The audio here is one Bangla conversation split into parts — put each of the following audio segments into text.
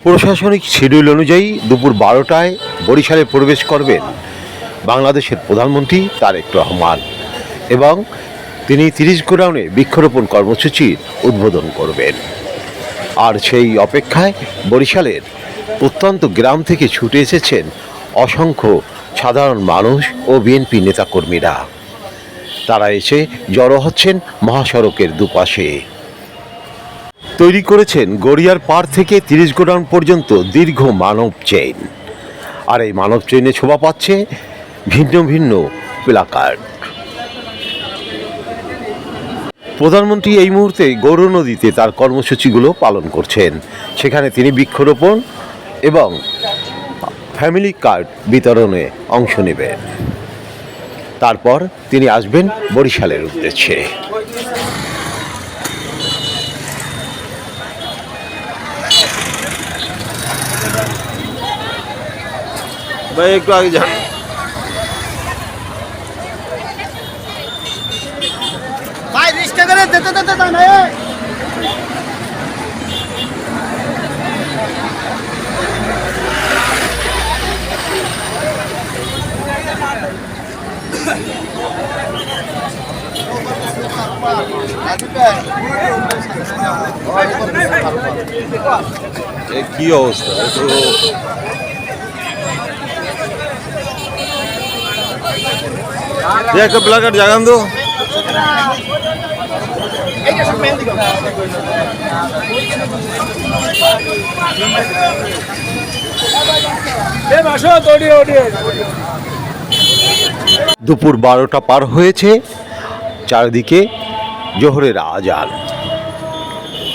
প্রশাসনিক শিডিউল অনুযায়ী দুপুর 12টায় বরিশালে প্রবেশ করবেন বাংলাদেশের প্রধানমন্ত্রী তারেক রহমান এবং তিনি 30 গোডাউনে বৃক্ষরোপণ কর্মসূচির উদ্বোধন করবেন। আর সেই অপেক্ষায় বরিশালের প্রত্যন্ত গ্রাম থেকে ছুটে এসেছেন অসংখ্য সাধারণ মানুষ ও বিএনপি নেতাকর্মীরা। তারা এসে জড়ো হচ্ছেন মহাসড়কের দুপাশে। তৈরি করেছেন গড়িয়ার পাড় থেকে 30 গোডাউন পর্যন্ত দীর্ঘ মানব চেইন। আর এই মানব চেইনে শোভা পাচ্ছে ভিন্ন ভিন্ন প্লাকার্ড। প্রধানমন্ত্রী এই মুহূর্তে গৌর নদীতে তার কর্মসূচিগুলো পালন করছেন। সেখানে তিনি বৃক্ষরোপণ এবং ফ্যামিলি কার্ড বিতরণে অংশ নেবেন। তারপর তিনি আসবেন বরিশালের উদ্দেশ্যে। ভাই একটু আগে যান। ভাই রিস্টা করে দিতে না কি অবস্থা একটা প্লাকার্ড জাগান তো। দুপুর 12টা পার হয়েছে, চারিদিকে জোহরের আজান।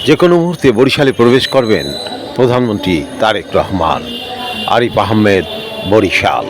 যে কোনো মুহূর্তে বরিশালে প্রবেশ করবেন প্রধানমন্ত্রী তারেক রহমান। আরিফ আহমেদ, বরিশাল।